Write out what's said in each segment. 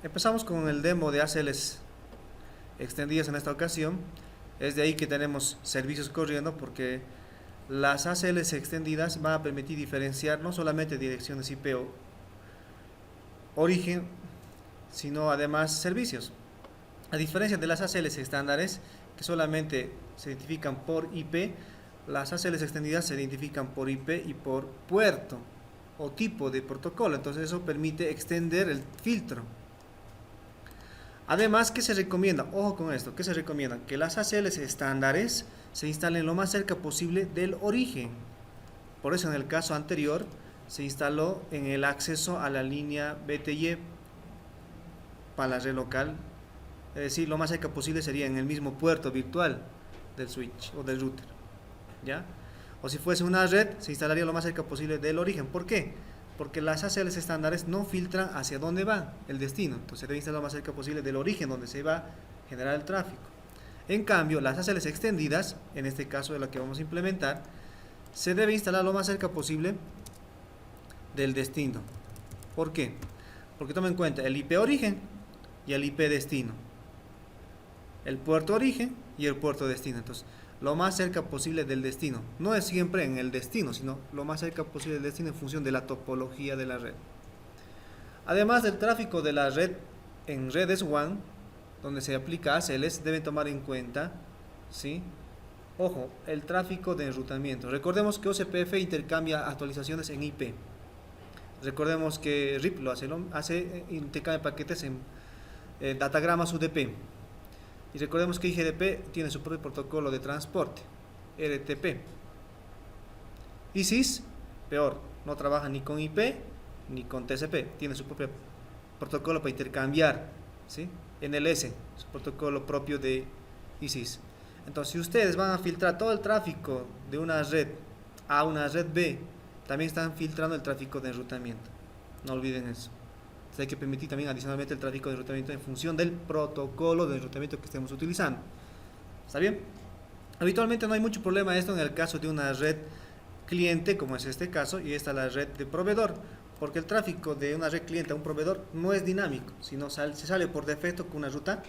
Empezamos con el demo de ACLs extendidas en esta ocasión. Es de ahí que tenemos servicios corriendo porque las ACLs extendidas van a permitir diferenciar no solamente direcciones IP o origen, sino además servicios. A diferencia de las ACLs estándares que solamente se identifican por IP, las ACLs extendidas se identifican por IP y por puerto o tipo de protocolo. Entonces eso permite extender el filtro. Además, ¿qué se recomienda? Ojo con esto, ¿qué se recomienda? Que las ACLs estándares se instalen lo más cerca posible del origen. Por eso en el caso anterior se instaló en el acceso a la línea BTY para la red local. Es decir, lo más cerca posible sería en el mismo puerto virtual del switch o del router, ¿ya? O si fuese una red, se instalaría lo más cerca posible del origen. ¿Por qué? Porque las ACLs estándares no filtran hacia dónde va el destino. Entonces se debe instalar lo más cerca posible del origen donde se va a generar el tráfico. En cambio, las ACLs extendidas, en este caso de la que vamos a implementar, se debe instalar lo más cerca posible del destino. ¿Por qué? Porque toma en cuenta el IP origen y el IP destino. El puerto origen y el puerto destino. Entonces, lo más cerca posible del destino. No es siempre en el destino, sino lo más cerca posible del destino en función de la topología de la red. Además del tráfico de la red en redes WAN, donde se aplica ACLs, deben tomar en cuenta, ¿sí? Ojo, el tráfico de enrutamiento. Recordemos que OCPF intercambia actualizaciones en IP. Recordemos que RIP lo hace intercambia paquetes en datagramas UDP. Y recordemos que IGDP tiene su propio protocolo de transporte, RTP. ISIS, peor, no trabaja ni con IP ni con TCP, tiene su propio protocolo para intercambiar, ¿sí? NLS, su protocolo propio de ISIS. Entonces, si ustedes van a filtrar todo el tráfico de una red a una red B, también están filtrando el tráfico de enrutamiento. No olviden eso. Entonces hay que permitir también adicionalmente el tráfico de enrutamiento en función del protocolo de enrutamiento que estemos utilizando. ¿Está bien? Habitualmente no hay mucho problema esto en el caso de una red cliente, como es este caso, y esta es la red de proveedor, porque el tráfico de una red cliente a un proveedor no es dinámico, sino se sale por defecto con una ruta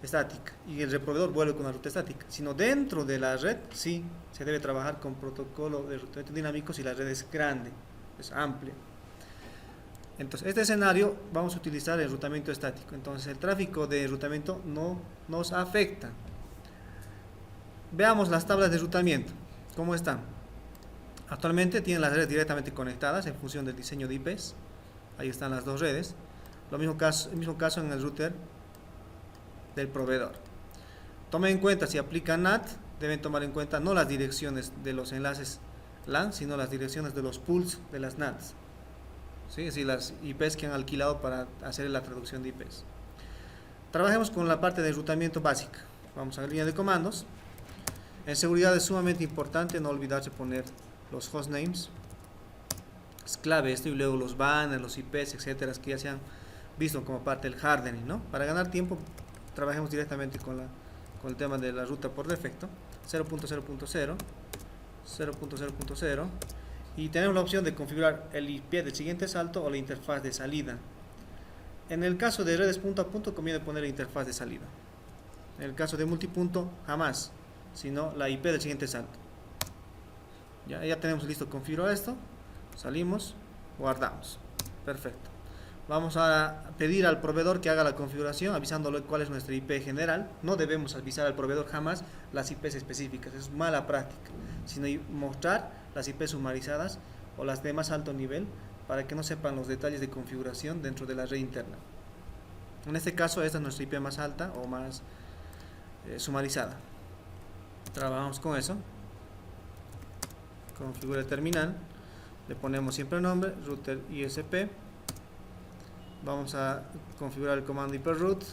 estática y el proveedor vuelve con una ruta estática, sino dentro de la red sí se debe trabajar con protocolo de enrutamiento dinámico si la red es grande, es amplia. Entonces, este escenario vamos a utilizar el enrutamiento estático. Entonces, el tráfico de enrutamiento no nos afecta. Veamos las tablas de enrutamiento. ¿Cómo están? Actualmente tienen las redes directamente conectadas en función del diseño de IPs. Ahí están las dos redes. El mismo caso en el router del proveedor. Tomen en cuenta, si aplican NAT, deben tomar en cuenta no las direcciones de los enlaces LAN, sino las direcciones de los pools de las NATs. ¿Sí? Es decir, las IPs que han alquilado para hacer la traducción de IPs. Trabajemos con la parte de enrutamiento básica. Vamos a la línea de comandos. En seguridad es sumamente importante no olvidarse poner los hostnames. Es clave esto, y luego los banners, los IPs, etcétera, que ya se han visto como parte del hardening, ¿no? Para ganar tiempo, trabajemos directamente con el tema de la ruta por defecto. 0.0.0, 0.0.0. Y tenemos la opción de configurar el IP del siguiente salto o la interfaz de salida. En el caso de redes punto a punto conviene poner la interfaz de salida. En el caso de multipunto jamás, sino la IP del siguiente salto. Ya tenemos listo configurado esto. Salimos, guardamos. Perfecto. Vamos a pedir al proveedor que haga la configuración avisándole cuál es nuestra IP general. No debemos avisar al proveedor jamás las IPs específicas, es mala práctica, sino mostrar las IP sumarizadas o las de más alto nivel para que no sepan los detalles de configuración dentro de la red interna. En este caso esta es nuestra IP más alta o más sumarizada. Trabajamos con eso. Configura el terminal, le ponemos siempre el nombre, router ISP. Vamos a configurar el comando hyperroot.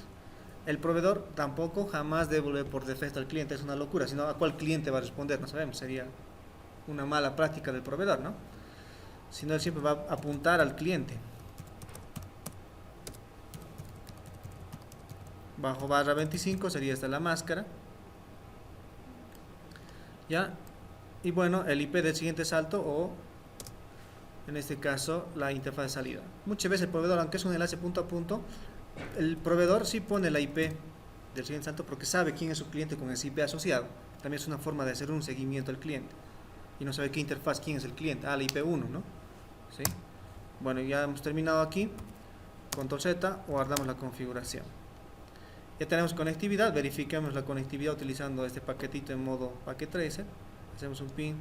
El proveedor tampoco jamás devuelve por defecto al cliente, es una locura, sino a cuál cliente va a responder, no sabemos, sería una mala práctica del proveedor, ¿no? Sino él siempre va a apuntar al cliente. Bajo barra 25 sería esta la máscara. ¿Ya? Y bueno, el IP del siguiente salto o en este caso la interfaz de salida. Muchas veces el proveedor, aunque es un enlace punto a punto, el proveedor sí pone la IP del siguiente salto porque sabe quién es su cliente con ese IP asociado. También es una forma de hacer un seguimiento al cliente. Y no sabe qué interfaz, quién es el cliente. Ah, la IP1, ¿no? ¿Sí? Bueno, ya hemos terminado aquí. Control Z, guardamos la configuración. Ya tenemos conectividad, verifiquemos la conectividad utilizando este paquetito en modo packet tracer. Hacemos un pin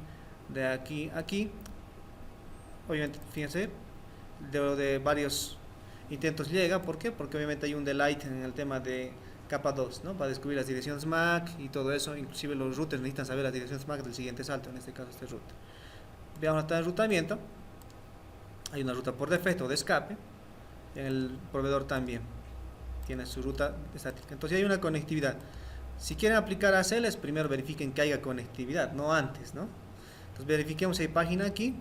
de aquí a aquí. Obviamente, fíjense, de varios intentos llega. ¿Por qué? Porque obviamente hay un delay en el tema de capa 2, ¿no? Para descubrir las direcciones MAC y todo eso. Inclusive los routers necesitan saber las direcciones MAC del siguiente salto, en este caso este router. Veamos el enrutamiento. Hay una ruta por defecto de escape. En el proveedor también tiene su ruta estática. Entonces hay una conectividad. Si quieren aplicar ACLs, primero verifiquen que haya conectividad, no antes, ¿no? Entonces verifiquemos si hay página aquí,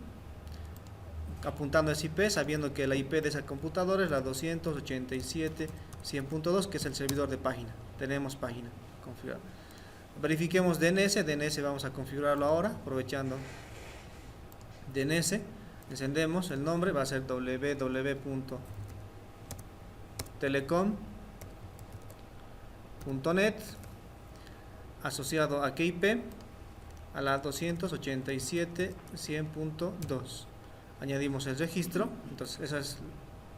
apuntando a ese IP, sabiendo que la IP de esa computadora es la 287.100.2, que es el servidor de página. Tenemos página configurada. Verifiquemos DNS. DNS vamos a configurarlo ahora, aprovechando DNS. Encendemos el nombre, va a ser www.telecom.net, asociado a qué IP, a la 287.100.2. Añadimos el registro. Entonces eso es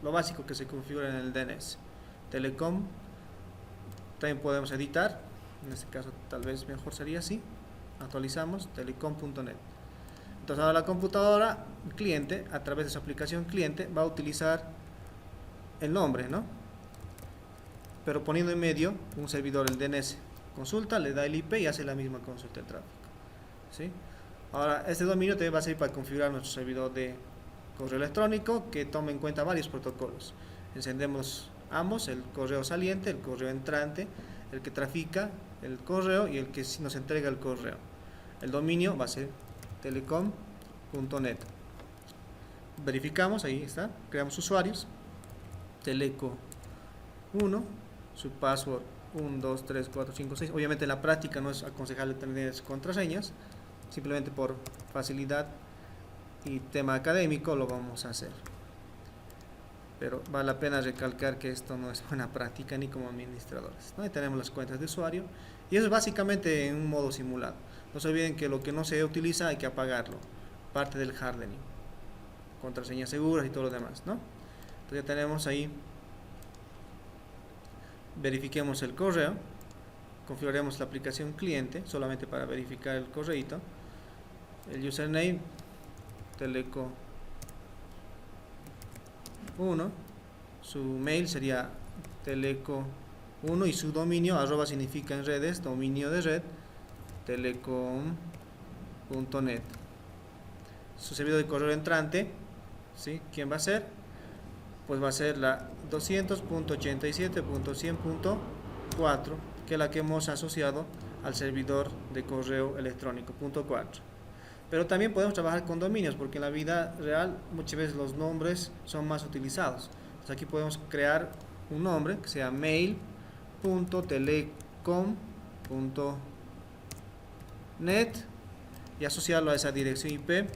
lo básico que se configura en el DNS. Telecom, también podemos editar, en este caso tal vez mejor sería así. Actualizamos telecom.net. Entonces ahora la computadora, el cliente, a través de su aplicación cliente, va a utilizar el nombre, ¿no? Pero poniendo en medio un servidor, el DNS. Consulta, le da el IP y hace la misma consulta del tráfico, ¿sí? Ahora, este dominio también va a servir para configurar nuestro servidor de correo electrónico que tome en cuenta varios protocolos. Encendemos ambos, el correo saliente, el correo entrante, el que trafica el correo y el que nos entrega el correo. El dominio va a ser telecom.net. Verificamos, ahí está, creamos usuarios, teleco1, su password 1, 2, 3, 4, 5, 6. Obviamente en la práctica no es aconsejable tener contraseñas, simplemente por facilidad y tema académico lo vamos a hacer. Pero vale la pena recalcar que esto no es buena práctica ni como administradores, ¿no? Ahí tenemos las cuentas de usuario y eso es básicamente en un modo simulado. No se olviden que lo que no se utiliza hay que apagarlo, parte del hardening, contraseñas seguras y todo lo demás, ¿no? Entonces ya tenemos ahí. Verifiquemos el correo, configuraremos la aplicación cliente solamente para verificar el correito, el username teleco1, su mail sería teleco1 y su dominio, arroba significa en redes, dominio de red, telecom.net. Su servidor de correo entrante, ¿sí? ¿Quién va a ser? Pues va a ser la 200.87.100.4, que es la que hemos asociado al servidor de correo electrónico .4. Pero también podemos trabajar con dominios, porque en la vida real muchas veces los nombres son más utilizados. Entonces aquí podemos crear un nombre que sea mail.telecom.net y asociarlo a esa dirección IP.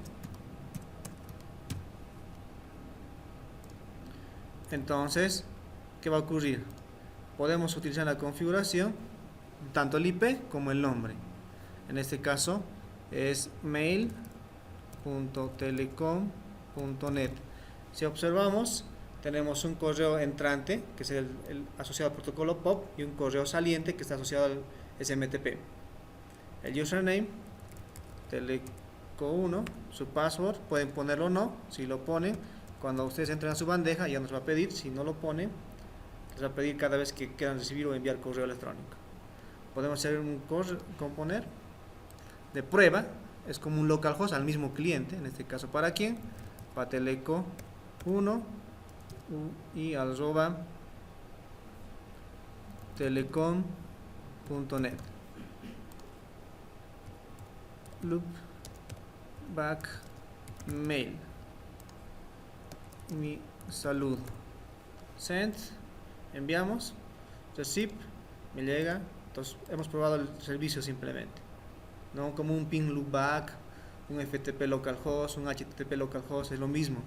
Entonces, ¿qué va a ocurrir? Podemos utilizar la configuración tanto el IP como el nombre. En este caso es mail.telecom.net. Si observamos, tenemos un correo entrante que es el asociado al protocolo POP y un correo saliente que está asociado al SMTP. El username teleco1, su password, pueden ponerlo o no. Si lo ponen, cuando ustedes entren a su bandeja ya nos va a pedir. Si no lo ponen, les va a pedir cada vez que quieran recibir o enviar correo electrónico. Podemos hacer un componer de prueba, es como un localhost al mismo cliente. En este caso, ¿para quién? Para teleco1 y arroba telecom.net. Loopback mail, mi saludo, send, enviamos, receive, me llega. Entonces hemos probado el servicio simplemente, no como un ping loopback un FTP localhost, un HTTP localhost, es lo mismo,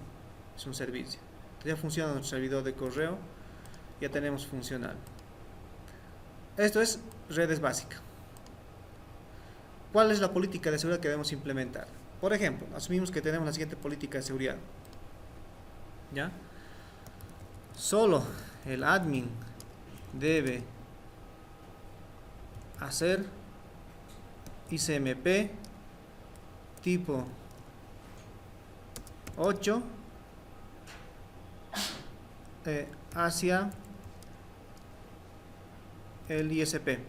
es un servicio. Entonces ya funciona nuestro servidor de correo, ya tenemos funcional. Esto es redes básicas. ¿Cuál es la política de seguridad que debemos implementar? Por ejemplo, asumimos que tenemos la siguiente política de seguridad. ¿Ya? Solo el admin debe hacer ICMP tipo 8 hacia el ISP. Es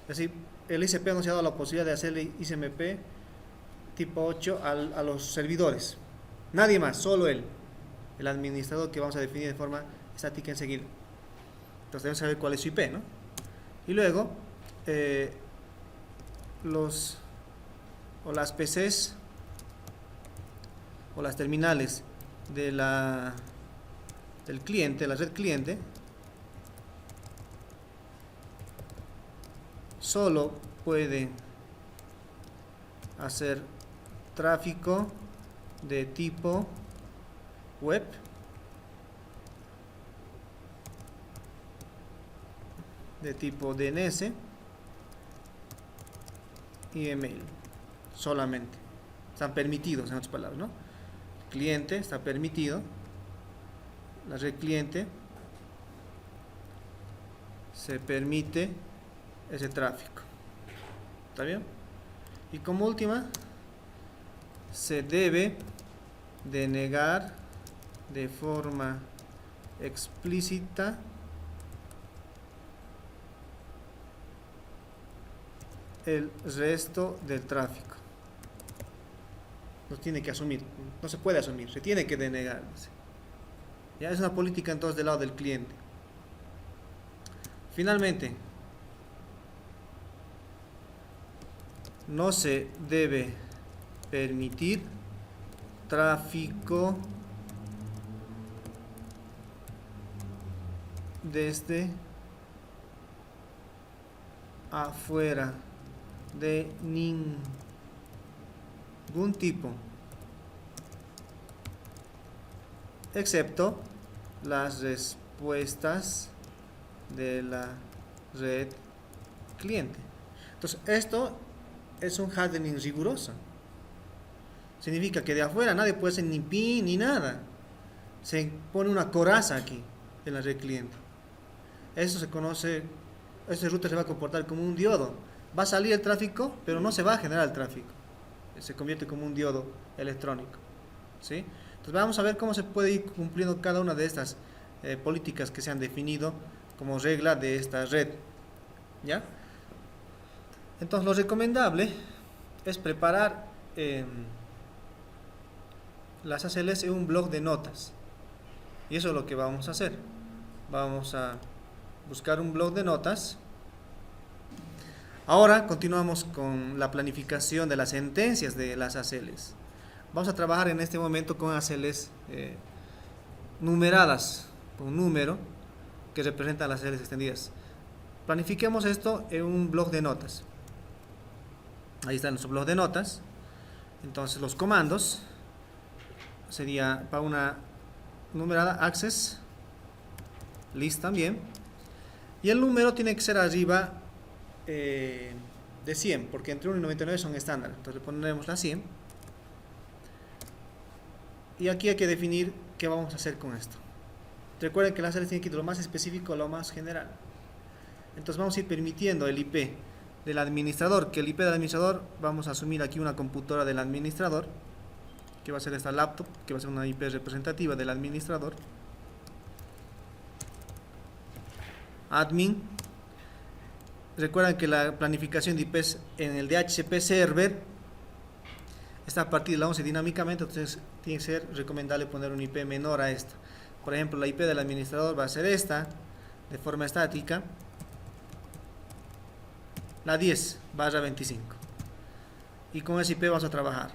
decir, el ISP nos ha dado la posibilidad de hacerle ICMP tipo 8 a los servidores. Nadie más, solo él, el administrador, que vamos a definir de forma estática enseguida. Entonces debemos saber cuál es su IP, ¿no? Y luego las PCs o las terminales del cliente, la red cliente, solo pueden hacer tráfico de tipo web de tipo DNS y email solamente. Están permitidos, en otras palabras, ¿no? El cliente está permitido, la red cliente se permite ese tráfico. ¿Está bien? Y como última, se debe denegar de forma explícita el resto del tráfico. No tiene que asumir, no se puede asumir, se tiene que denegar. Ya es una política entonces del lado del cliente. Finalmente, no se debe permitir tráfico desde afuera de ningún tipo, excepto las respuestas de la red cliente. Entonces esto es un hardening riguroso. Significa que de afuera nadie puede hacer ni pin ni nada. Se pone una coraza aquí en la red cliente. Eso se conoce, este router se va a comportar como un diodo. Va a salir el tráfico, pero no se va a generar el tráfico. Se convierte como un diodo electrónico. ¿Sí? Entonces vamos a ver cómo se puede ir cumpliendo cada una de estas políticas que se han definido como regla de esta red. ¿Ya? Entonces lo recomendable es preparar las ACLs en un blog de notas. Y eso es lo que vamos a hacer. Vamos a buscar un blog de notas. Ahora continuamos con la planificación de las sentencias de las ACLs. Vamos a trabajar en este momento con ACLs numeradas, con un número que representa las ACLs extendidas. Planifiquemos esto en un blog de notas. Ahí está nuestro blog de notas. Entonces los comandos sería para una numerada access list también, y el número tiene que ser arriba de 100, porque entre 1 y 99 son estándar. Entonces le pondremos la 100, y aquí hay que definir qué vamos a hacer con esto. Recuerden que las ACLs tienen que ir de lo más específico a lo más general. Entonces vamos a ir permitiendo el IP del administrador, que el IP del administrador vamos a asumir aquí una computadora del administrador, que va a ser esta laptop, que va a ser una IP representativa del administrador. Admin. Recuerden que la planificación de IPs en el DHCP server está a partir de la 11 dinámicamente, entonces tiene que ser recomendable poner un IP menor a esta. Por ejemplo, la IP del administrador va a ser esta, de forma estática, la 10/25. Y con ese IP vamos a trabajar.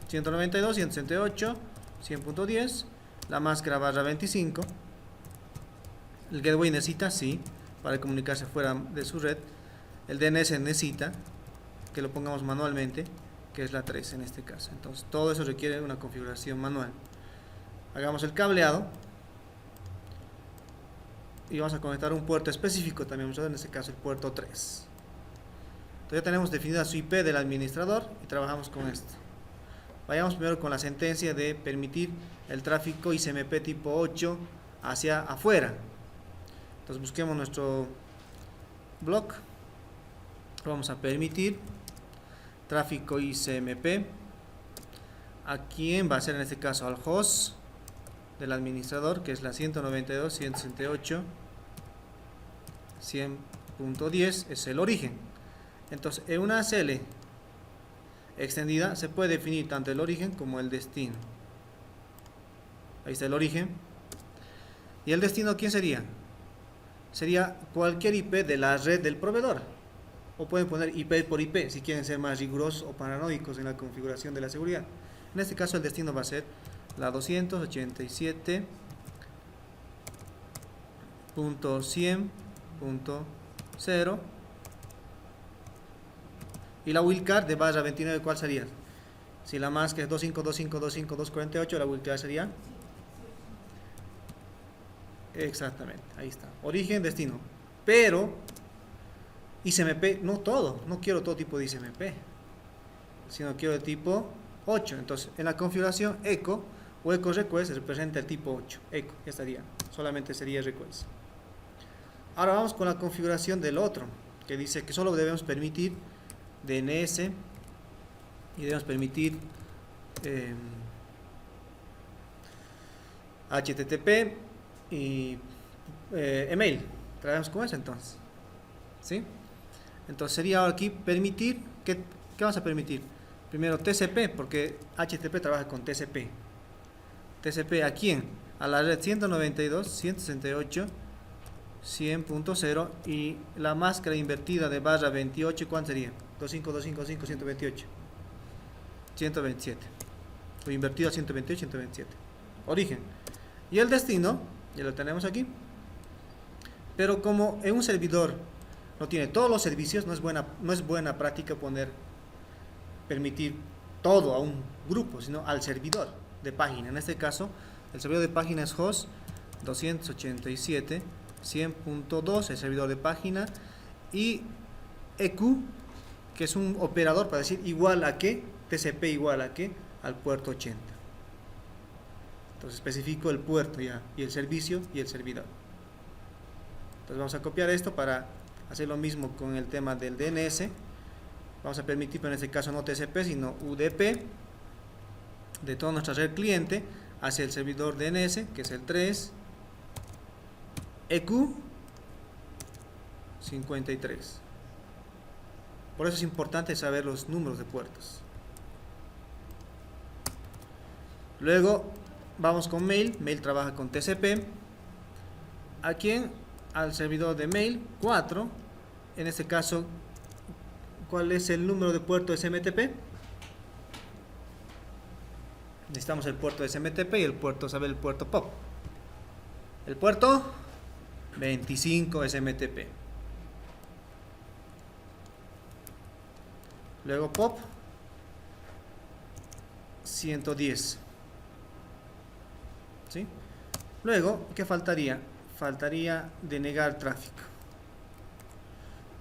192, 168, 100.10, la máscara /25. El gateway necesita, sí, para comunicarse fuera de su red. el DNS necesita que lo pongamos manualmente, que es la 3 en este caso. Entonces todo eso requiere una configuración manual. Hagamos el cableado y vamos a conectar un puerto específico también, en este caso el puerto 3. Entonces ya tenemos definida su IP del administrador y trabajamos con esto. Vayamos primero con la sentencia de permitir el tráfico ICMP tipo 8 hacia afuera. Entonces busquemos nuestro blog, vamos a permitir tráfico ICMP. ¿A quién va a ser? En este caso al host del administrador, que es la 192.168.100.10, es el origen. Entonces en una ACL extendida se puede definir tanto el origen como el destino. Ahí está el origen. ¿Y el destino quién sería? Sería cualquier IP de la red del proveedor. O pueden poner IP por IP si quieren ser más rigurosos o paranoicos en la configuración de la seguridad. En este caso el destino va a ser la 287.100.0 y la wildcard de barra 29, ¿cuál sería? Si la mask es 252525248, la wildcard sería exactamente, ahí está, origen, destino. Pero ICMP, no todo, no quiero todo tipo de ICMP, sino quiero de tipo 8. Entonces en la configuración echo o echo request representa el tipo 8, echo, ya estaría, solamente sería request. Ahora vamos con la configuración del otro, que dice que solo debemos permitir DNS y debemos permitir HTTP y email. Trabajamos con eso entonces, ¿sí? Entonces sería ahora aquí permitir, ¿qué vamos a permitir? Primero TCP, porque HTTP trabaja con TCP. TCP ¿a quién? A la red 192.168.100.0 y la máscara invertida de barra 28, ¿cuál sería? 25255.128. 127. O invertido a 128, 127. Origen. Y el destino, ya lo tenemos aquí. Pero como en un servidor no tiene todos los servicios, no es buena práctica permitir todo a un grupo, sino al servidor de página. En este caso, el servidor de página es host 287.100.2, el servidor de página, y EQ, que es un operador para decir igual a qué, TCP igual a qué, al puerto 80. Entonces especifico el puerto ya, y el servicio y el servidor. Entonces vamos a copiar esto para hacer lo mismo con el tema del DNS. Vamos a permitir, pero en este caso no TCP, sino UDP de toda nuestra red cliente hacia el servidor DNS, que es el 3 EQ 53. Por eso es importante saber los números de puertos. Luego vamos con mail. Mail trabaja con TCP. ¿A quién? Al servidor de mail 4. En este caso, ¿cuál es el número de puerto SMTP? Necesitamos el puerto SMTP y el puerto POP. El puerto 25 SMTP. Luego POP 110. ¿Sí? Luego, ¿qué faltaría? Faltaría denegar tráfico.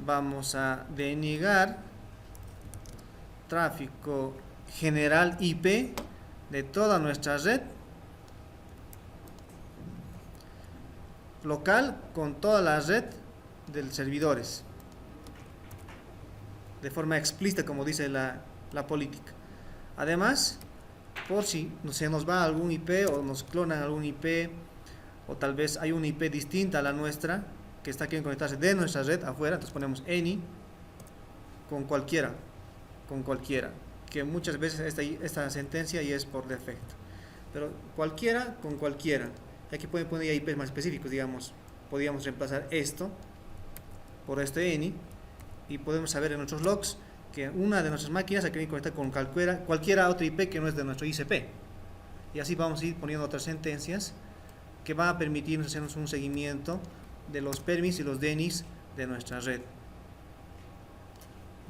Vamos a denegar tráfico general IP de toda nuestra red local con toda la red de servidores, de forma explícita, como dice la política. Además, por si se nos va algún IP o nos clonan algún IP, o tal vez hay una IP distinta a la nuestra que está queriendo conectarse de nuestra red afuera, entonces ponemos any con cualquiera, que muchas veces esta sentencia ya es por defecto, pero cualquiera con cualquiera. Aquí pueden poner IPs más específicos, digamos, podríamos reemplazar esto por este any y podemos saber en nuestros logs que una de nuestras máquinas se quiere conectar con cualquiera otra IP que no es de nuestro ICP, y así vamos a ir poniendo otras sentencias que van a permitirnos hacernos un seguimiento de los permis y los DNIs de nuestra red.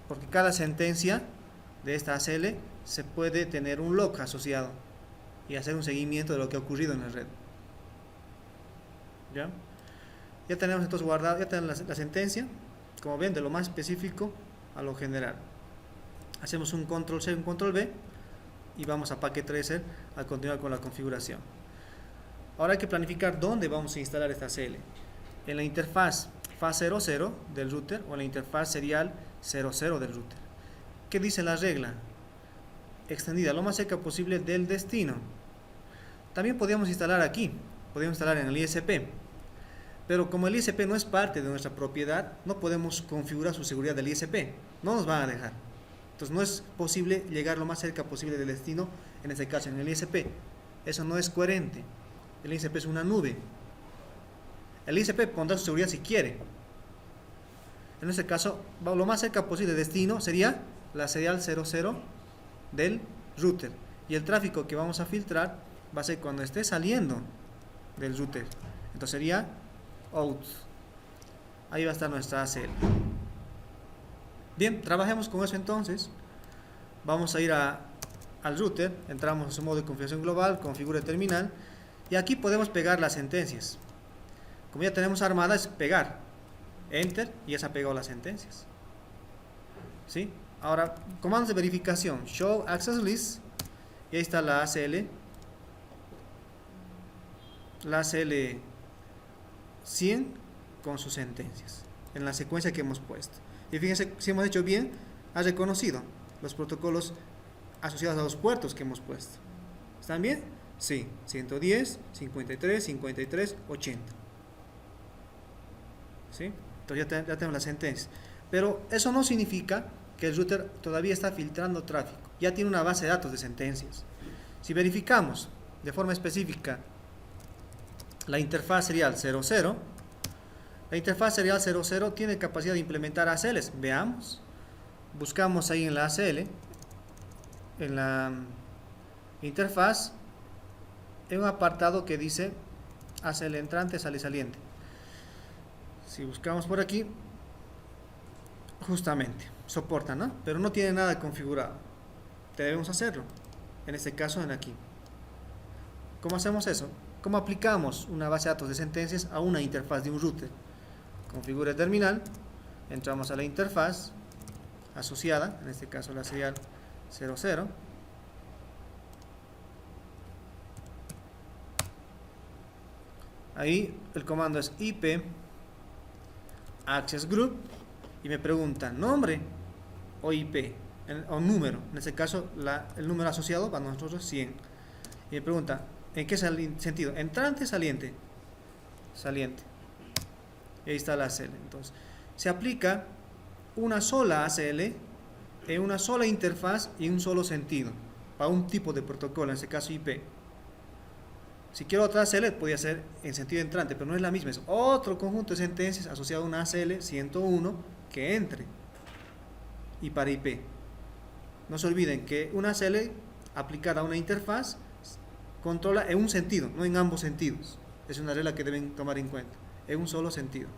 porque cada sentencia de esta ACL se puede tener un log asociado y hacer un seguimiento de lo que ha ocurrido en la red. ¿Ya? Ya tenemos entonces guardado, ya tenemos la sentencia, como ven, de lo más específico a lo general. Hacemos un control C, un control V y vamos a Packet Tracer a continuar con la configuración. Ahora hay que planificar dónde vamos a instalar esta ACL. En la interfaz FAS00 del router o en la interfaz serial 00 del router. ¿Qué dice la regla? Extendida lo más cerca posible del destino. También podríamos instalar aquí, podríamos instalar en el ISP, pero como el ISP no es parte de nuestra propiedad, no podemos configurar su seguridad del ISP, no nos van a dejar. Entonces no es posible llegar lo más cerca posible del destino, en este caso en el ISP. Eso no es coherente. El ISP es una nube. El ISP pondrá su seguridad si quiere. En este caso, lo más cerca posible del destino sería la serial 00 del router. Y el tráfico que vamos a filtrar va a ser cuando esté saliendo del router. Entonces sería out. Ahí va a estar nuestra ACL. Bien, trabajemos con eso entonces. Vamos a ir al router, entramos en su modo de configuración global, configure terminal, y aquí podemos pegar las sentencias. Como ya tenemos armada, es pegar, enter, y ya se ha pegado las sentencias. ¿Sí? Ahora, comandos de verificación, show access list, y ahí está la ACL 100 con sus sentencias, en la secuencia que hemos puesto. Y fíjense, si hemos hecho bien, ha reconocido los protocolos asociados a los puertos que hemos puesto. ¿Están bien? Sí, 110, 53, 53, 80. ¿Sí? Entonces ya tenemos las sentencias. Pero eso no significa que el router todavía está filtrando tráfico. Ya tiene una base de datos de sentencias. Si verificamos de forma específica la interfaz serial 00, la interfaz serial 00 tiene capacidad de implementar ACLs. Veamos. Buscamos ahí en la ACL, en la interfaz, en un apartado que dice ACL entrante, sale saliente. Si buscamos por aquí, justamente, soporta, ¿no? Pero no tiene nada configurado. Debemos hacerlo. En este caso, en aquí. ¿Cómo hacemos eso? ¿Cómo aplicamos una base de datos de sentencias a una interfaz de un router? Configure terminal, entramos a la interfaz asociada, en este caso la serial 00. Ahí el comando es IP access group y me pregunta nombre o IP o número. En este caso el número asociado para nosotros 100. Y me pregunta en qué sentido, entrante, saliente. Saliente. Y ahí está la ACL. Entonces, se aplica una sola ACL en una sola interfaz y en un solo sentido, para un tipo de protocolo, en este caso IP. Si quiero otra ACL, podría ser en sentido entrante, pero no es la misma, es otro conjunto de sentencias asociado a una ACL 101 que entre y para IP. No se olviden que una ACL aplicada a una interfaz controla en un sentido, no en ambos sentidos. Es una regla que deben tomar en cuenta, en un solo sentido.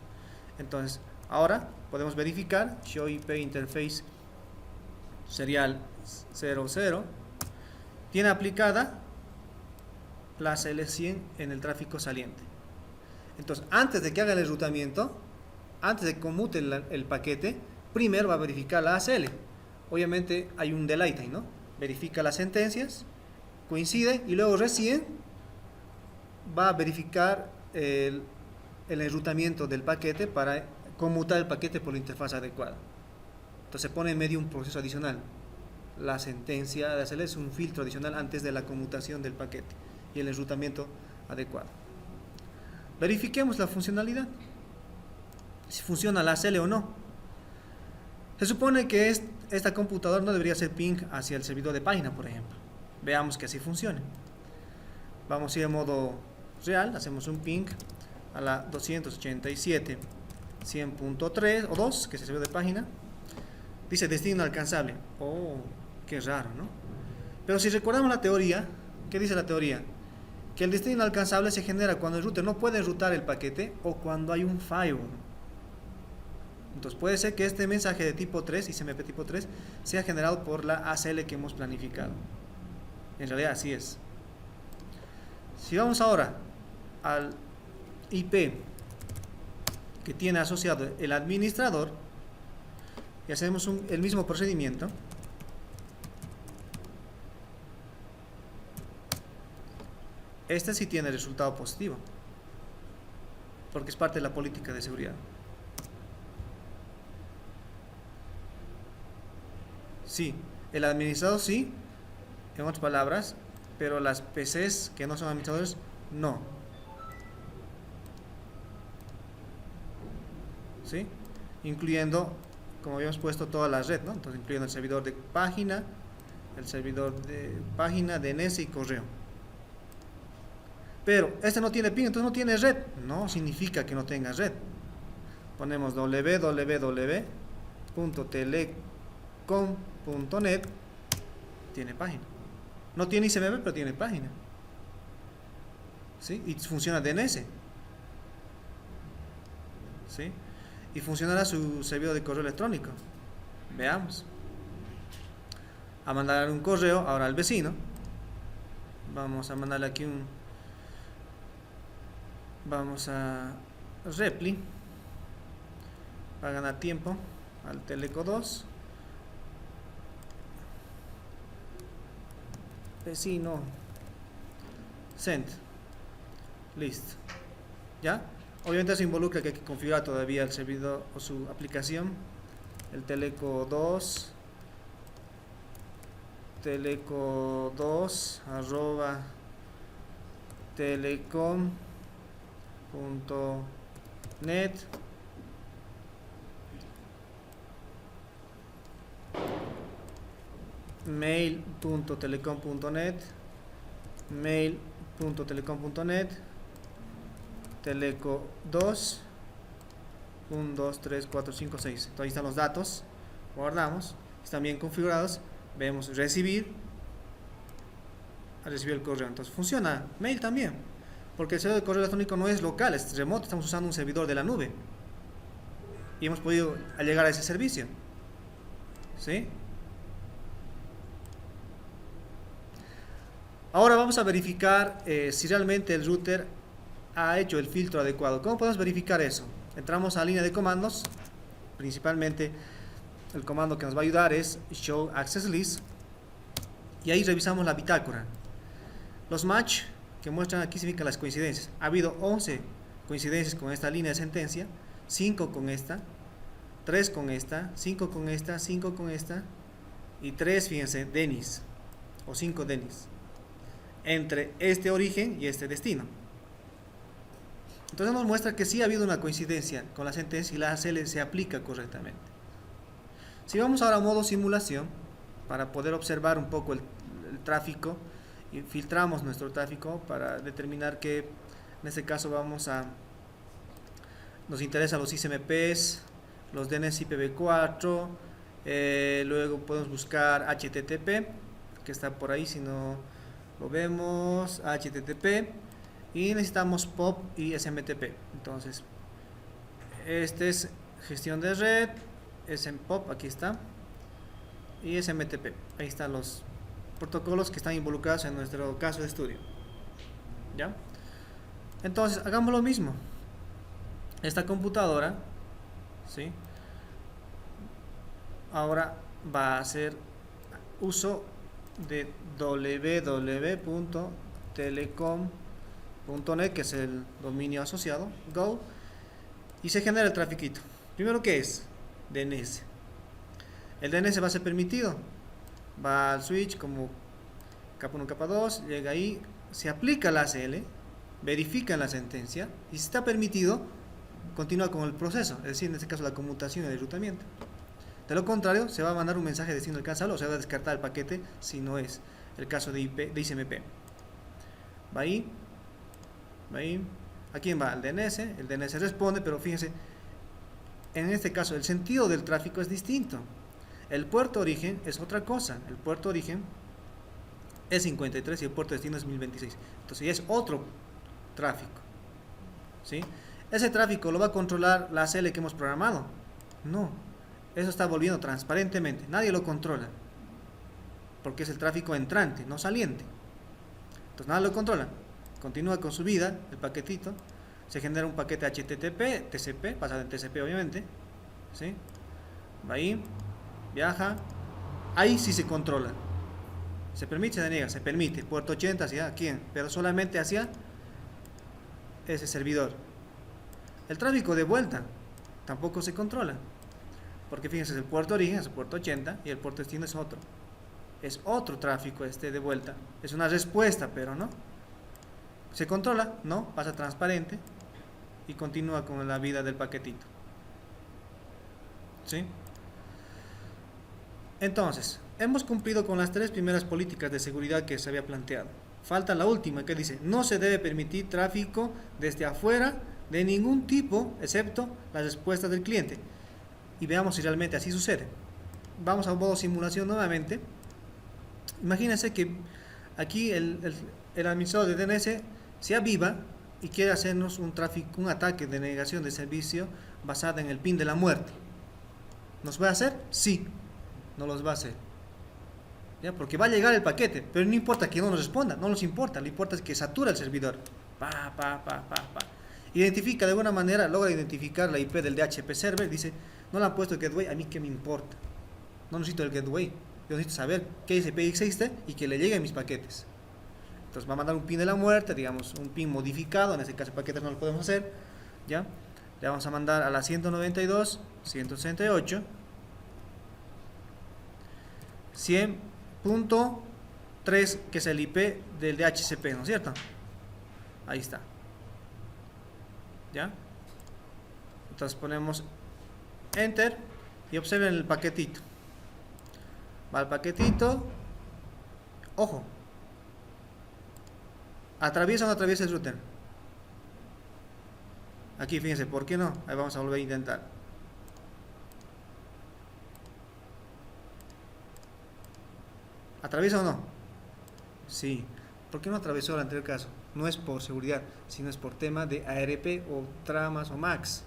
Entonces, ahora podemos verificar show IP interface serial 00 tiene aplicada la ACL 100 en el tráfico saliente. Entonces, antes de que haga el enrutamiento, antes de que conmute el paquete, primero va a verificar la ACL. Obviamente hay un delay time, ¿no? Verifica las sentencias, coincide y luego recién va a verificar el enrutamiento del paquete para conmutar el paquete por la interfaz adecuada. Entonces se pone en medio un proceso adicional. La sentencia de ACL es un filtro adicional antes de la conmutación del paquete y el enrutamiento adecuado. Verifiquemos la funcionalidad, si funciona la ACL o no. Se supone que esta computadora no debería hacer ping hacia el servidor de página, por ejemplo. Veamos que así funcione. Vamos a ir en modo real, hacemos un ping a la 287.100.3 o 2, que es el servidor de página. Dice destino alcanzable. Oh, qué raro, ¿no? Pero si recordamos la teoría, ¿qué dice la teoría? Que el destino alcanzable se genera cuando el router no puede enrutar el paquete o cuando hay un firewall. Entonces puede ser que este mensaje de tipo 3, ICMP tipo 3, sea generado por la ACL que hemos planificado. En realidad así es. Si vamos ahora al IP que tiene asociado el administrador y hacemos el mismo procedimiento, este sí tiene resultado positivo, porque es parte de la política de seguridad. Sí, el administrador sí, en otras palabras, pero las PCs que no son administradores, no. ¿Sí? Incluyendo, como habíamos puesto, toda la red, ¿no? Entonces, incluyendo el servidor de página, DNS y correo. Pero este no tiene PIN, entonces no tiene red. No significa que no tenga red. Ponemos www.telecom.net. Tiene página. No tiene ICMP, pero tiene página. ¿Sí? Y funciona DNS. ¿Sí? Y funcionará su servidor de correo electrónico. Veamos. A mandar un correo ahora al vecino. Vamos a mandarle aquí vamos a Repli para ganar tiempo al Teleco 2. Vecino send. Listo. ¿Ya? Obviamente eso involucra que hay que configurar todavía el servidor o su aplicación. El Teleco 2 arroba telecom.net. mail.telecom.net, mail.telecom.net, teleco 2, 1, 2, 3, 4, 5, 6. Entonces ahí están los datos, guardamos, están bien configurados, vemos recibir, a recibir el correo. Entonces funciona mail también, porque el servidor de correo electrónico no es local, es remoto, estamos usando un servidor de la nube y hemos podido llegar a ese servicio. ¿Sí? Ahora vamos a verificar si realmente el router ha hecho el filtro adecuado. ¿Cómo podemos verificar eso? Entramos a la línea de comandos, principalmente el comando que nos va a ayudar es show access list, y ahí revisamos la bitácora. Los match que muestran aquí significan las coincidencias. Ha habido 11 coincidencias con esta línea de sentencia, 5 con esta, 3 con esta, 5 con esta, 5 con esta y 3, fíjense, Denis o 5 Denis entre este origen y este destino. Entonces nos muestra que sí ha habido una coincidencia con la sentencia y la ACL se aplica correctamente. Si vamos ahora a modo simulación, para poder observar un poco el tráfico, y filtramos nuestro tráfico para determinar que en este caso nos interesan los ICMPs, los DNS IPv4, luego podemos buscar HTTP, que está por ahí, si no lo vemos, HTTP, y necesitamos POP y SMTP. Entonces este es gestión de red, SMPOP, aquí está, y SMTP, ahí están los protocolos que están involucrados en nuestro caso de estudio. ¿Ya? Entonces hagamos lo mismo. Esta computadora, ¿sí?, ahora va a hacer uso de www.telecom.net, que es el dominio asociado, Go, y se genera el trafiquito. Primero, ¿qué es? DNS. El DNS va a ser permitido, va al switch como capa 1, capa 2, llega ahí, se aplica la ACL, verifica la sentencia, y si está permitido, continúa con el proceso, es decir, en este caso la conmutación y el enrutamiento. De lo contrario, se va a mandar un mensaje de destino alcanzable, o se va a descartar el paquete si no es el caso de ICMP. Va ahí, ¿a quién va? Al DNS, el DNS responde, pero fíjense, en este caso el sentido del tráfico es distinto. El puerto origen es otra cosa, el puerto origen es 53 y el puerto destino es 1026, entonces ya es otro tráfico, ¿sí? Ese tráfico lo va a controlar la ACL que hemos programado. No, eso está volviendo transparentemente, nadie lo controla, porque es el tráfico entrante, no saliente. Entonces nada lo controla, continúa con su vida, el paquetito, se genera un paquete HTTP, TCP, basado en TCP obviamente, ¿sí? Va ahí, viaja, ahí sí se controla. Se permite, se deniega, se permite, puerto 80 hacia quién, pero solamente hacia ese servidor. El tráfico de vuelta tampoco se controla, porque fíjense, el puerto origen es el puerto 80 y el puerto destino es otro. Es otro tráfico de vuelta. Es una respuesta, pero no. ¿Se controla? No, pasa transparente y continúa con la vida del paquetito. ¿Sí? Entonces, hemos cumplido con las 3 primeras políticas de seguridad que se había planteado. Falta la última, que dice, no se debe permitir tráfico desde afuera de ningún tipo, excepto las respuestas del cliente. Y veamos si realmente así sucede. Vamos a un modo simulación nuevamente. Imagínense que aquí el administrador de DNS se aviva y quiere hacernos un ataque de negación de servicio basada en el PIN de la muerte. ¿Nos va a hacer? Sí, no los va a hacer. ¿Ya? Porque va a llegar el paquete, pero no importa que no nos responda, no nos importa, lo importante es que satura el servidor. Identifica de alguna manera, logra identificar la IP del DHCP server, dice, no le han puesto el gateway, a mí qué me importa. No necesito el gateway, yo necesito saber qué IP existe y que le lleguen mis paquetes. Entonces va a mandar un PIN de la muerte, digamos un PIN modificado, en este caso paquetes no lo podemos hacer, ¿ya? Le vamos a mandar a la 192.168 100.3, que es el IP del DHCP, ¿no es cierto? Ahí está. ¿Ya? Entonces ponemos Enter y observen el paquetito. Va el paquetito. Ojo. ¿Atraviesa o no atraviesa el router? Aquí fíjense, ¿por qué no? Ahí vamos a volver a intentar. ¿Atraviesa o no? Sí. ¿Por qué no atravesó el anterior caso? No es por seguridad, sino es por tema de ARP o tramas o MACs.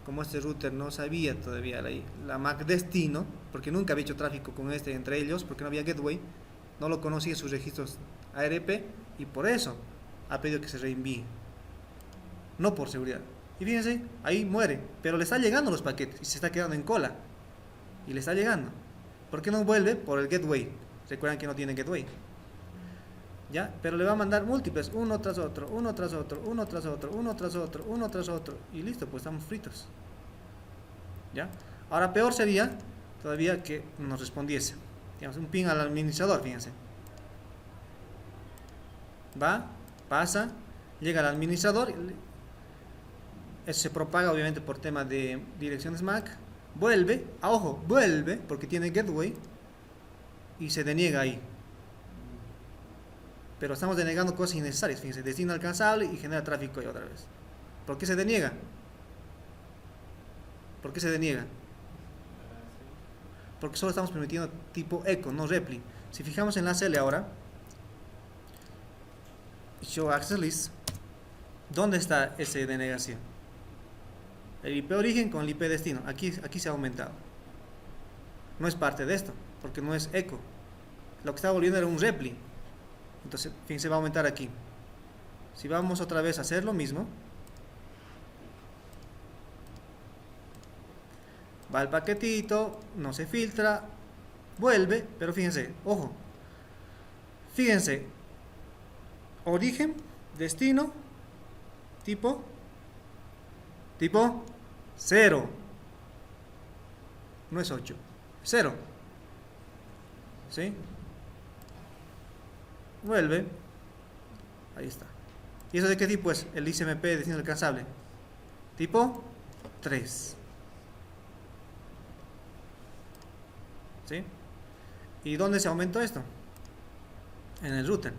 Como este router no sabía todavía la MAC destino, porque nunca había hecho tráfico con entre ellos, porque no había gateway, no lo conocía en sus registros ARP y por eso ha pedido que se reenvíe. No por seguridad. Y fíjense, ahí muere, pero le están llegando los paquetes y se está quedando en cola. Y le está llegando. ¿Por qué no vuelve? Por el gateway. Recuerdan que no tiene gateway. ¿Ya? Pero le va a mandar múltiples, uno tras otro, uno tras otro, uno tras otro, uno tras otro, uno tras otro. Y listo, pues estamos fritos. ¿Ya? Ahora peor sería todavía que nos respondiese. Digamos, un ping al administrador, fíjense. Va, pasa, llega al administrador. Eso se propaga obviamente por tema de direcciones MAC. Vuelve, ojo, vuelve porque tiene gateway y se deniega ahí. Pero estamos denegando cosas innecesarias, fíjense, destino alcanzable y genera tráfico ahí otra vez. ¿Por qué se deniega? ¿Por qué se deniega? Porque solo estamos permitiendo tipo echo, no repli. Si fijamos en la CL ahora, show access list, ¿dónde está esa denegación? El IP origen con el IP destino, aquí se ha aumentado. No es parte de esto, porque no es echo. Lo que estaba volviendo era un repli. Entonces, fíjense, va a aumentar aquí. Si vamos otra vez a hacer lo mismo, va el paquetito, no se filtra, vuelve, pero fíjense, ojo, fíjense, origen, destino, tipo 0, no es 8, 0, ¿sí? Vuelve, ahí está. ¿Y eso de qué tipo es? El ICMP de destino alcanzable, tipo 3. ¿Sí? ¿Y dónde se aumentó esto? En el router.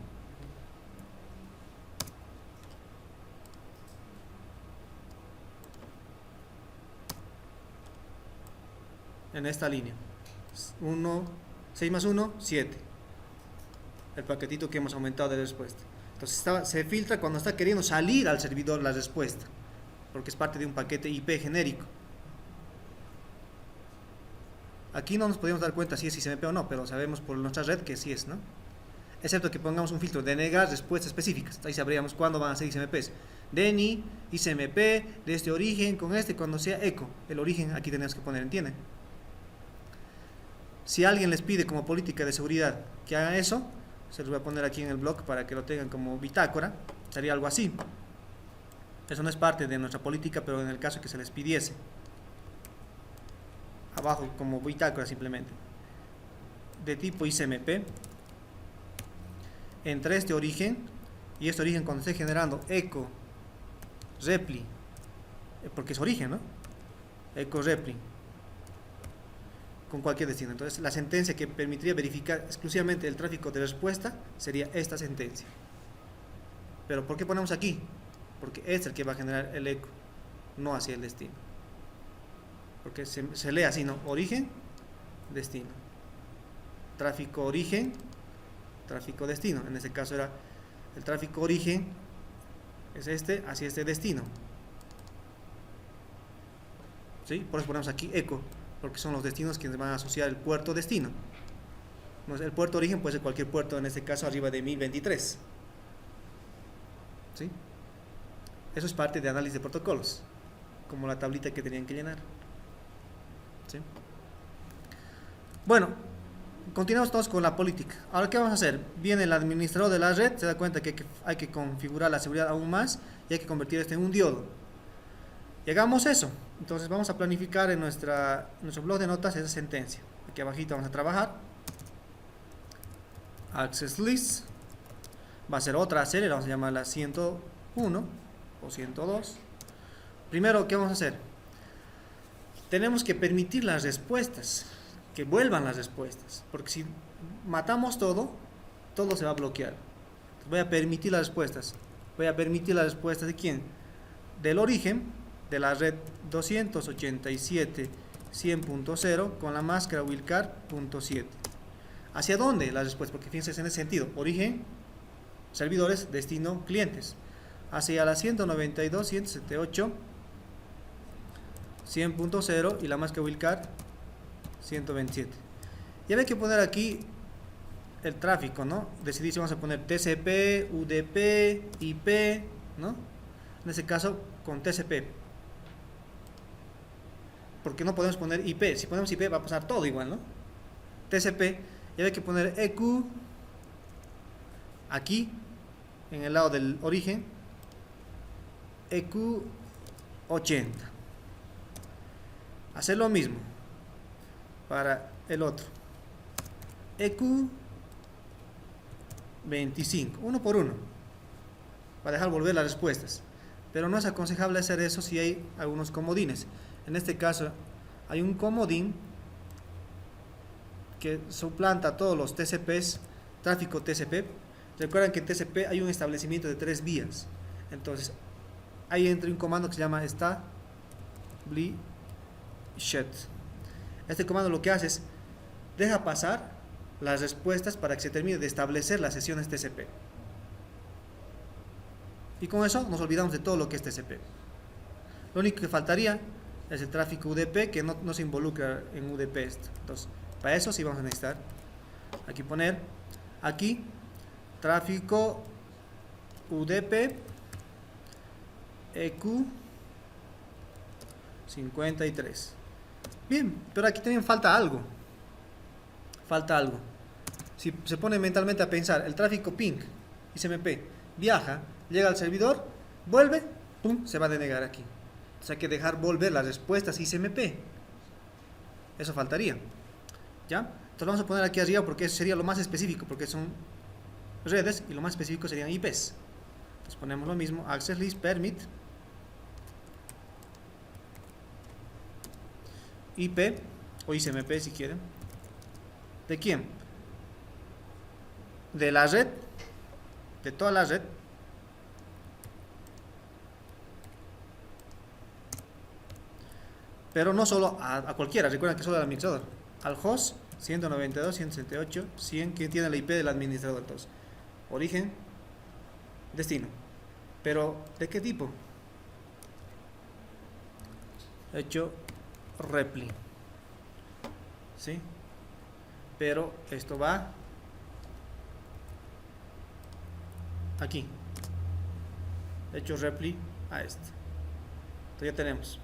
En esta línea. 6 más 1, 7. El paquetito que hemos aumentado de respuesta. Entonces se filtra cuando está queriendo salir al servidor la respuesta, porque es parte de un paquete IP genérico. Aquí no nos podemos dar cuenta si es ICMP o no, pero sabemos por nuestra red que sí es, ¿no? Excepto que pongamos un filtro de negar respuestas específicas. Ahí sabríamos cuándo van a ser ICMPs. DNI, ICMP, de este origen, con este, cuando sea eco. El origen aquí tenemos que poner, ¿entienden? Si alguien les pide como política de seguridad que hagan eso, se los voy a poner aquí en el blog para que lo tengan como bitácora. Sería algo así. Eso no es parte de nuestra política, pero en el caso que se les pidiese. Abajo como bitácora simplemente. De tipo ICMP. Entre este origen y este origen cuando esté generando eco repli, porque es origen, ¿no? Eco repli con cualquier destino. Entonces la sentencia que permitiría verificar exclusivamente el tráfico de respuesta sería esta sentencia. Pero ¿por qué ponemos aquí? Porque es el que va a generar el eco, no hacia el destino. Porque se lee así, ¿no? Origen, destino. Tráfico origen, tráfico destino. En este caso era el tráfico origen, es este, hacia este destino. ¿Sí? Por eso ponemos aquí eco, porque son los destinos quienes van a asociar el puerto destino. El puerto origen puede ser cualquier puerto, en este caso arriba de 1023. ¿Sí? Eso es parte de análisis de protocolos, como la tablita que tenían que llenar. ¿Sí? Bueno, continuamos todos con la política. Ahora, ¿qué vamos a hacer? Viene el administrador de la red, se da cuenta que hay que configurar la seguridad aún más y hay que convertir esto en un diodo. Y hagamos eso. Entonces vamos a planificar en nuestro blog de notas esa sentencia. Aquí abajito vamos a trabajar. Access list. Va a ser otra serie, la vamos a llamarla 101 o 102. Primero, ¿qué vamos a hacer? Tenemos que permitir las respuestas, que vuelvan las respuestas, porque si matamos todo se va a bloquear. Voy a permitir las respuestas. Voy a permitir las respuestas ¿de quién? Del origen de la red 287.100.0 con la máscara wildcard.7. ¿Hacia dónde las respuestas? Porque fíjense en ese sentido. Origen, servidores, destino, clientes. Hacia la 192.168.100.0 y la máscara wildcard 127. Y ahora hay que poner aquí el tráfico, ¿no? Decidir si vamos a poner TCP, UDP, IP, ¿no? En este caso con TCP. Porque no podemos poner IP. Si ponemos IP va a pasar todo igual, ¿no? TCP. Y hay que poner EQ aquí, en el lado del origen. EQ 80. Hacer lo mismo para el otro. EQ 25. Uno por uno. Para dejar volver las respuestas. Pero no es aconsejable hacer eso si hay algunos comodines. En este caso hay un comodín que suplanta todos los TCPs, tráfico TCP. Recuerden que en TCP hay un establecimiento de 3 vías. Entonces ahí entra un comando que se llama establisheth. Este comando lo que hace es deja pasar las respuestas para que se termine de establecer las sesiones TCP. Y con eso nos olvidamos de todo lo que es TCP. Lo único que faltaría es el tráfico UDP, que no se involucra en UDP esto. Entonces, para eso sí vamos a necesitar aquí poner aquí tráfico UDP EQ 53. Bien, pero aquí también falta algo. Si se pone mentalmente a pensar, el tráfico ping ICMP viaja, llega al servidor, vuelve, pum, se va a denegar aquí. O sea, hay que dejar volver las respuestas ICMP. Eso faltaría. ¿Ya? Entonces vamos a poner aquí arriba porque eso sería lo más específico, porque son redes y lo más específico serían IPs. Entonces ponemos lo mismo, access list permit IP o ICMP si quieren. ¿De quién? De la red, de toda la red. Pero no solo a cualquiera, recuerden que solo al administrador. Al host 192.168.100 que tiene la IP del administrador. Entonces, origen, destino. Pero, ¿de qué tipo? Hecho repli. ¿sí? Pero esto va aquí, hecho repli a este. Entonces ya tenemos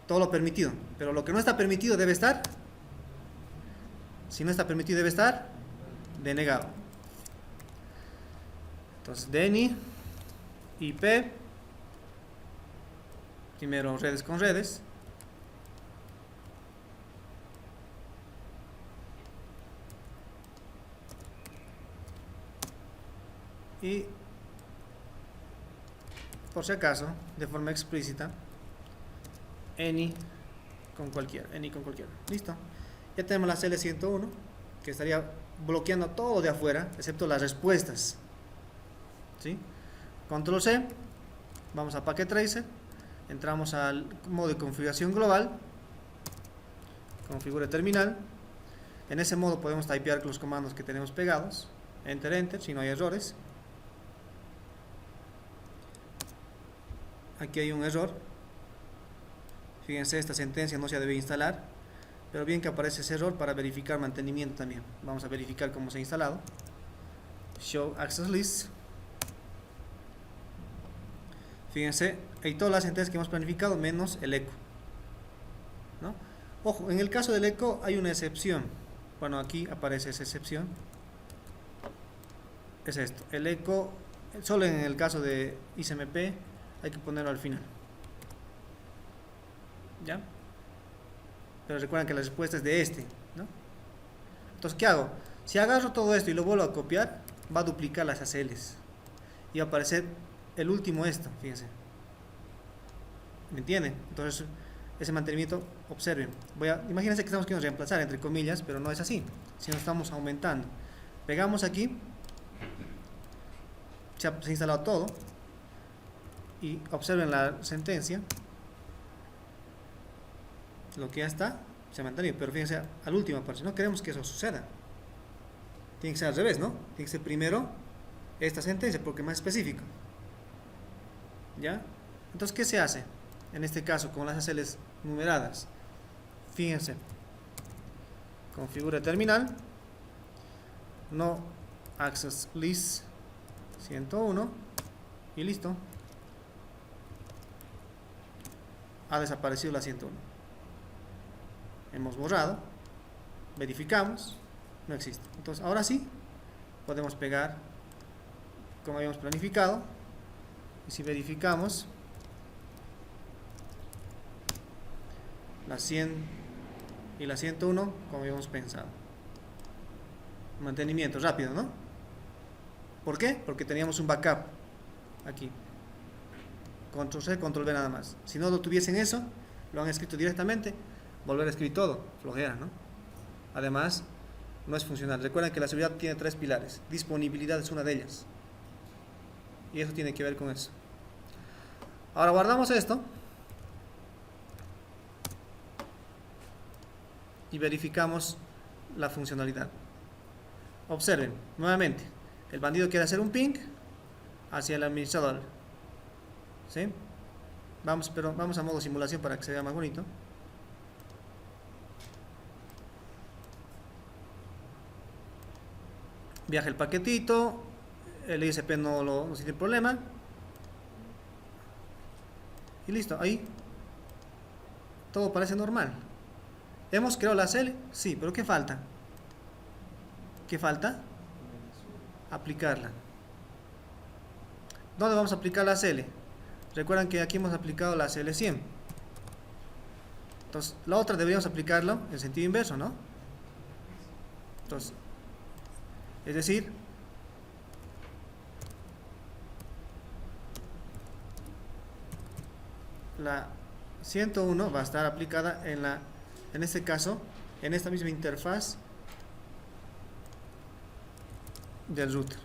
todo lo permitido, pero lo que no está permitido debe estar, si no está permitido debe estar denegado. Entonces DNI IP, primero redes con redes, y por si acaso, de forma explícita, any con cualquiera. Listo. Ya tenemos la CL101, que estaría bloqueando todo de afuera, excepto las respuestas. ¿Sí? Control C, vamos a Packet Tracer, entramos al modo de configuración global, configure terminal. En ese modo podemos typear los comandos que tenemos pegados, enter, enter, si no hay errores. Aquí hay un error, fíjense, esta sentencia no se debe instalar, pero bien que aparece ese error para verificar mantenimiento también. Vamos a verificar cómo se ha instalado. Show access list. Fíjense, hay todas las sentencias que hemos planificado menos el eco, ¿no? Ojo, en el caso del eco hay una excepción. Bueno, aquí aparece esa excepción. Es esto, el eco, solo en el caso de ICMP hay que ponerlo al final. ¿Ya? Pero recuerden que la respuesta es de este, ¿no? Entonces, ¿qué hago? Si agarro todo esto y lo vuelvo a copiar, va a duplicar las ACLs y va a aparecer el último esto, fíjense. ¿Me entienden? Entonces, ese mantenimiento, observen. Imagínense que estamos queriendo reemplazar, entre comillas, pero no es así, sino estamos aumentando. Pegamos aquí, se ha instalado todo, y observen la sentencia, lo que ya está se ha mantenido, pero fíjense al último parte. No queremos que eso suceda, tiene que ser al revés, ¿no? Tiene que ser primero esta sentencia porque es más específico. ¿Ya? Entonces, ¿qué se hace? En este caso, con las ACLs numeradas, fíjense, configura terminal, no access list 101 y listo. Ha desaparecido la 101. Hemos borrado, verificamos, no existe. Entonces ahora sí podemos pegar como habíamos planificado, y si verificamos la 100 y la 101 como habíamos pensado. Mantenimiento rápido, ¿no? ¿Por qué? Porque teníamos un backup aquí. Control C, Control V nada más. Si no lo tuviesen eso, lo han escrito directamente, volver a escribir todo, flojera, ¿no? Además, no es funcional. Recuerden que la seguridad tiene 3 pilares. Disponibilidad es una de ellas. Y eso tiene que ver con eso. Ahora guardamos esto y verificamos la funcionalidad. Observen, nuevamente, el bandido quiere hacer un ping hacia el administrador. ¿Sí? Pero vamos a modo simulación para que se vea más bonito. Viaja el paquetito, el ISP no tiene problema. Y listo, ahí todo parece normal. ¿Hemos creado la ACL? Sí, pero ¿qué falta? ¿Qué falta? Aplicarla. ¿Dónde vamos a aplicar la ACL? Recuerdan que aquí hemos aplicado la ACL 100. Entonces, la otra deberíamos aplicarlo en sentido inverso, ¿no? Entonces, es decir, la 101 va a estar aplicada en este caso, en esta misma interfaz del router.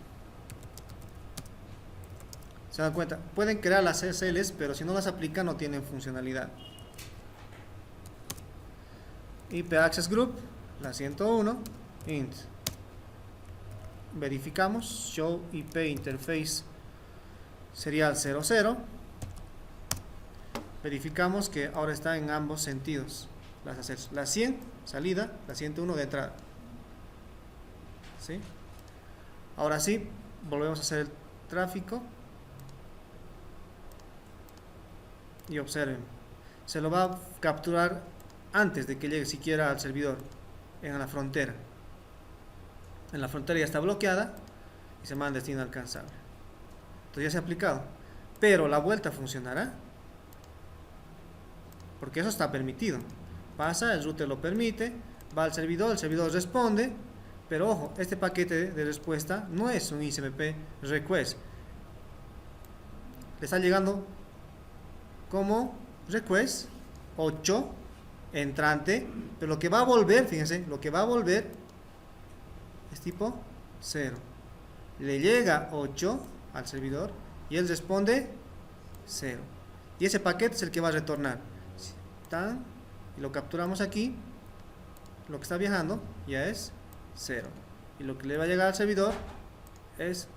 ¿Se dan cuenta? Pueden crear las ACLs, pero si no las aplican no tienen funcionalidad. IP Access Group, la 101, int. Verificamos, show IP interface serial 00. Verificamos que ahora está en ambos sentidos. las ACLs. La 100 salida, la 101 de entrada. ¿Sí? Ahora sí, volvemos a hacer el tráfico. Y observen, se lo va a capturar antes de que llegue siquiera al servidor, en la frontera. En la frontera ya está bloqueada y se manda destino alcanzable. Entonces ya se ha aplicado. Pero la vuelta funcionará, porque eso está permitido. Pasa, el router lo permite, va al servidor, el servidor responde. Pero ojo, este paquete de respuesta no es un ICMP request. Le está llegando como request 8 entrante, pero lo que va a volver, fíjense, lo que va a volver es tipo 0. Le llega 8 al servidor y él responde 0. Y ese paquete es el que va a retornar. Y lo capturamos aquí. Lo que está viajando ya es 0. Y lo que le va a llegar al servidor es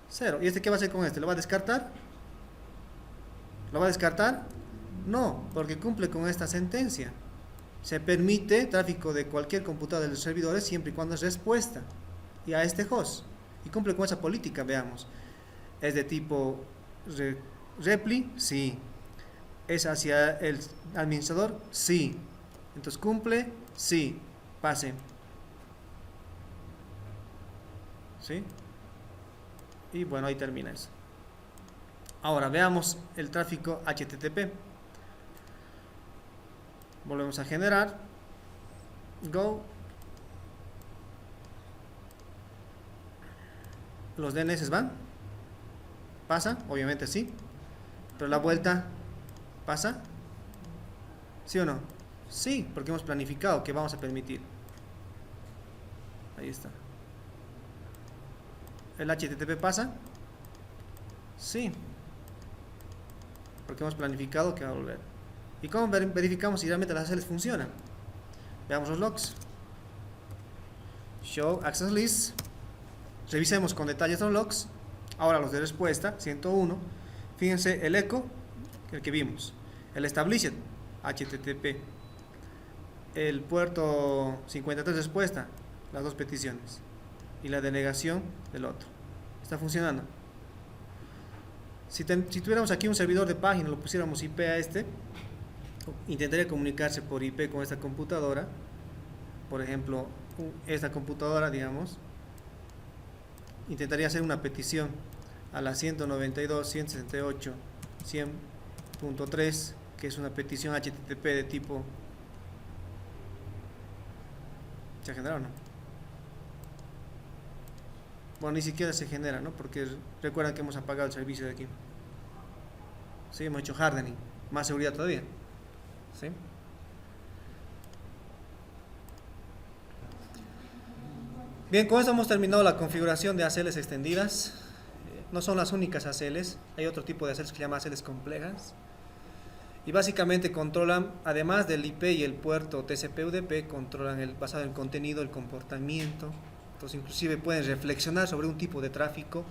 0. ¿Y este qué va a hacer con este? ¿Lo va a descartar? ¿Lo va a descartar? No, porque cumple con esta sentencia. Se permite tráfico de cualquier computadora de los servidores siempre y cuando es respuesta y a este host. Y cumple con esa política, veamos. ¿Es de tipo repli? Sí. ¿Es hacia el administrador? Sí. Entonces cumple, sí. Pase. ¿Sí? Y bueno, ahí termina eso. Ahora veamos el tráfico HTTP. Volvemos a generar. Go. Los DNS van. ¿Pasa? Obviamente sí. Pero la vuelta ¿pasa? ¿Sí o no? Sí, porque hemos planificado que vamos a permitir. Ahí está. ¿El HTTP pasa? Sí. Porque hemos planificado que va a volver. ¿Y cómo verificamos si realmente las ACLs funcionan? Veamos los logs. Show Access List. Revisemos con detalles los logs. Ahora los de respuesta, 101. Fíjense el echo, el que vimos. El established, HTTP. El puerto 53 respuesta, las dos peticiones. Y la denegación del otro. Está funcionando. Si tuviéramos aquí un servidor de página, lo pusiéramos IP a este, intentaría comunicarse por IP con esta computadora. Por ejemplo, esta computadora, digamos, intentaría hacer una petición a la 192.168.100.3, que es una petición HTTP de tipo... ¿Se ha generado o no? Bueno, ni siquiera se genera, ¿no? Porque recuerdan que hemos apagado el servicio de aquí. Sí, hemos hecho hardening, más seguridad todavía. ¿Sí? Bien, con esto hemos terminado la configuración de ACLs extendidas. No son las únicas ACLs, hay otro tipo de ACLs que se llama ACLs complejas. Y básicamente controlan, además del IP y el puerto TCP/UDP, controlan basado en el contenido, el comportamiento. Entonces inclusive pueden reflexionar sobre un tipo de tráfico,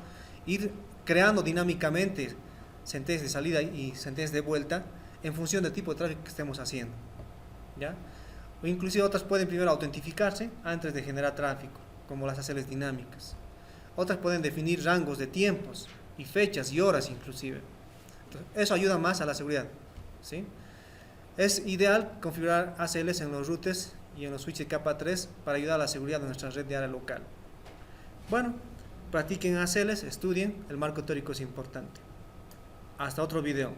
ir creando dinámicamente sentencias de salida y sentencias de vuelta en función del tipo de tráfico que estemos haciendo, ¿ya? O inclusive otras pueden primero autentificarse antes de generar tráfico, como las ACLs dinámicas. Otras pueden definir rangos de tiempos y fechas y horas inclusive. Entonces, eso ayuda más a la seguridad, ¿sí? Es ideal configurar ACLs en los routers y en los switches de capa 3 para ayudar a la seguridad de nuestra red de área local. Bueno, practiquen ACLs, estudien, el marco teórico es importante. Hasta otro video.